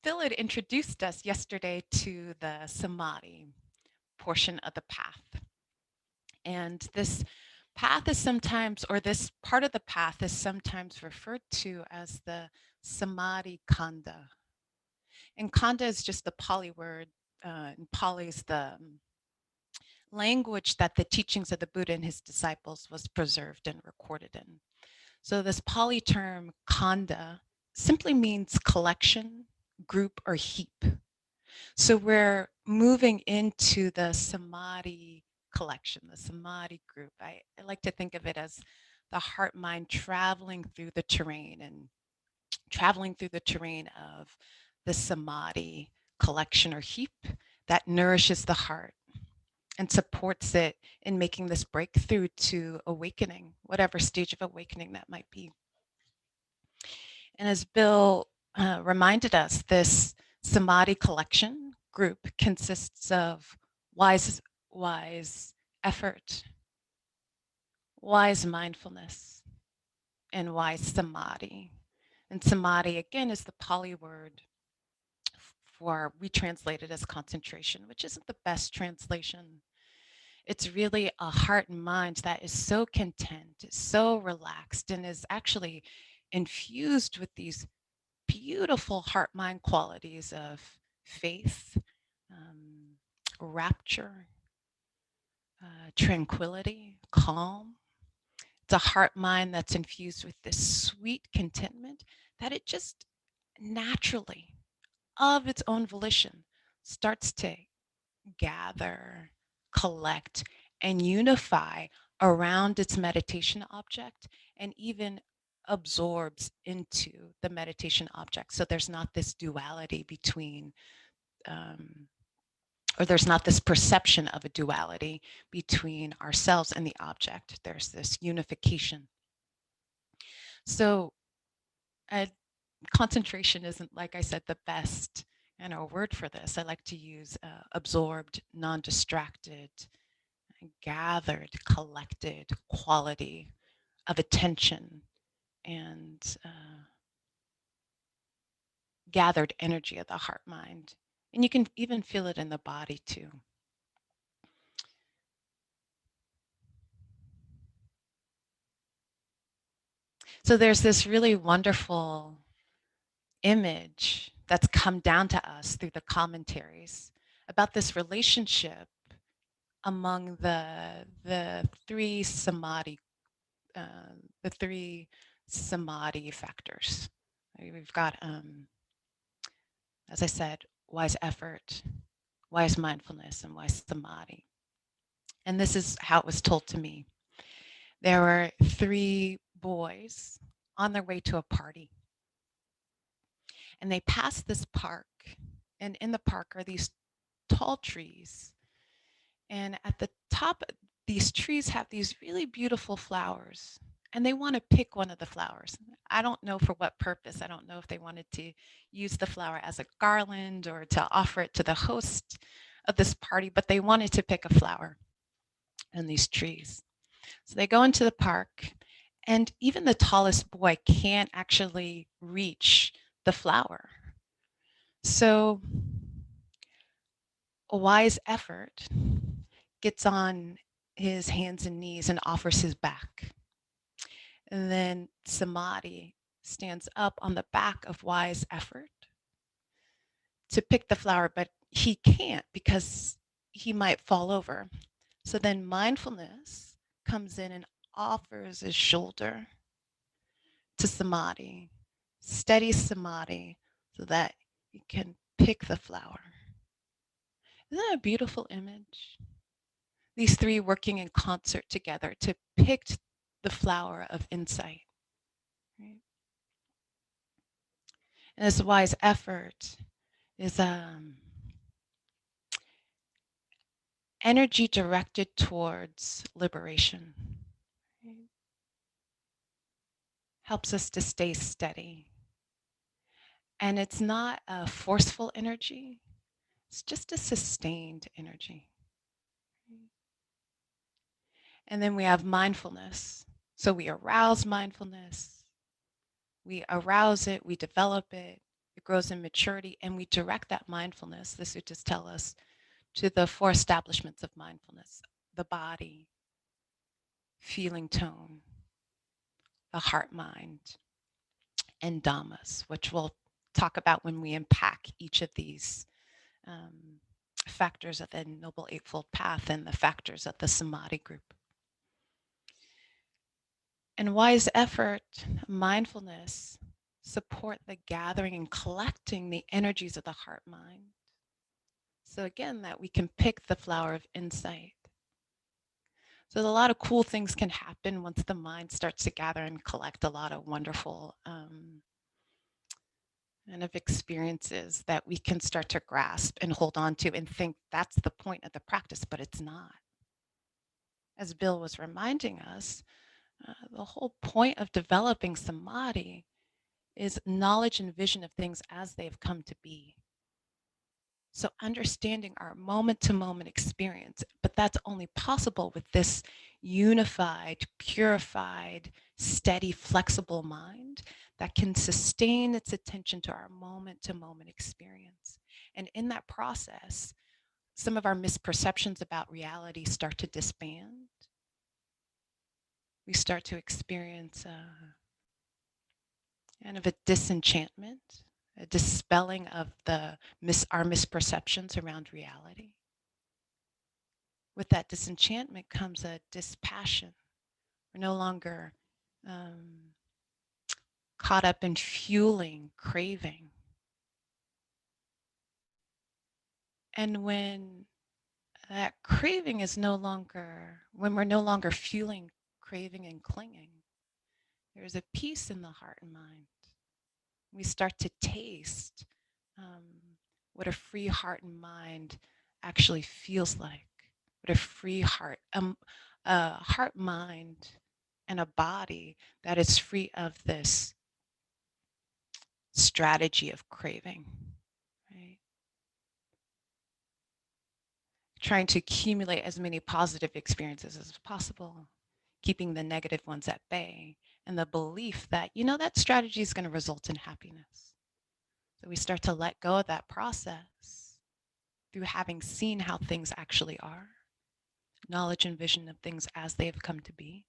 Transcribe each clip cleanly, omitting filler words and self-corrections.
Phil had introduced us yesterday to the samadhi portion of the path. And this path is sometimes, or this part of the path is sometimes referred to as the samadhi kanda. And kanda is just the Pali word. In Pali is the language that the teachings of the Buddha and his disciples was preserved and recorded in. So this Pali term kanda simply means collection, group, or heap. So we're moving into the samadhi collection, the samadhi group. I like to think of it as the heart mind traveling through the terrain and traveling through the terrain of the samadhi collection or heap that nourishes the heart and supports it in making this breakthrough to awakening, whatever stage of awakening that might be. And as Bill reminded us, this samadhi collection group consists of wise effort, wise mindfulness, and wise samadhi. And samadhi, again, is the Pali word for, we translate it as concentration, which isn't the best translation. It's really a heart and mind that is so content, so relaxed, and is actually infused with these beautiful heart mind qualities of faith, um, rapture, tranquility, calm. It's a heart mind that's infused with this sweet contentment that it just naturally, of its own volition, starts to gather, collect, and unify around its meditation object and even absorbs into the meditation object. So there's not this duality between, or there's not this perception of a duality between ourselves and the object. There's this unification. So uh, concentration isn't, like I said, the best word for this. I like to use absorbed, non-distracted, gathered, collected quality of attention and gathered energy of the heart mind. And you can even feel it in the body too. So there's this really wonderful image that's come down to us through the commentaries about this relationship among the three samadhi the three samadhi factors. We've got, as I said, wise effort, wise mindfulness, and wise samadhi. And this is how it was told to me. There were three boys on their way to a party, and they passed this park, and in the park are these tall trees. And at the top, these trees have these really beautiful flowers, and they want to pick one of the flowers. I don't know for what purpose. I don't know if they wanted to use the flower as a garland or to offer it to the host of this party, but they wanted to pick a flower in these trees. So they go into the park, and even the tallest boy can't actually reach the flower. So a wise effort gets on his hands and knees and offers his back. And then samadhi stands up on the back of wise effort to pick the flower, but he can't because he might fall over. So then mindfulness comes in and offers his shoulder to samadhi, steady samadhi, so that you can pick the flower. Isn't that a beautiful image? These three working in concert together to pick the flower of insight. Right? And this wise effort is energy directed towards liberation. Right? Helps us to stay steady. And it's not a forceful energy, it's just a sustained energy. And then we have mindfulness. So we arouse mindfulness, we arouse it, we develop it, it grows in maturity, and we direct that mindfulness, the suttas tell us, to the four establishments of mindfulness: the body, feeling tone, the heart, mind, and dhammas, which we'll talk about when we unpack each of these um, factors of the Noble Eightfold Path and the factors of the Samadhi group. And wise effort, mindfulness, support the gathering and collecting the energies of the heart mind. So again, that we can pick the flower of insight. So a lot of cool things can happen once the mind starts to gather and collect a lot of wonderful kind of experiences that we can start to grasp and hold on to and think that's the point of the practice, but it's not. As Bill was reminding us, the whole point of developing samadhi is knowledge and vision of things as they've come to be. So understanding our moment-to-moment experience, but that's only possible with this unified, purified, steady, flexible mind that can sustain its attention to our moment-to-moment experience. And in that process, some of our misperceptions about reality start to disband. We start to experience kind of a disenchantment, a dispelling of our misperceptions around reality. With that disenchantment comes a dispassion. We're no longer caught up in fueling craving. And when that craving is when we're no longer fueling craving and clinging, there's a peace in the heart and mind. We start to taste what a free heart and mind actually feels like, what a free heart, a heart, mind, and a body that is free of this strategy of craving, right? Trying to accumulate as many positive experiences as possible, keeping the negative ones at bay, and the belief that, that strategy is going to result in happiness. So we start to let go of that process through having seen how things actually are, knowledge and vision of things as they have come to be.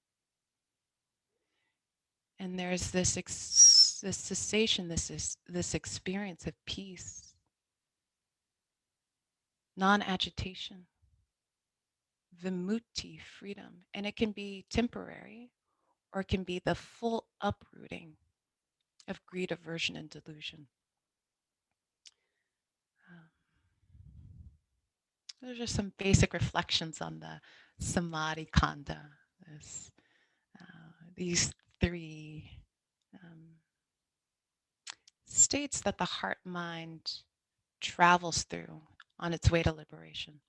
And there's this cessation, this experience of peace, non-agitation, vimutti, freedom. And it can be temporary, or it can be the full uprooting of greed, aversion, and delusion. Um, those are some basic reflections on the samadhi khanda, these three states that the heart mind travels through on its way to liberation.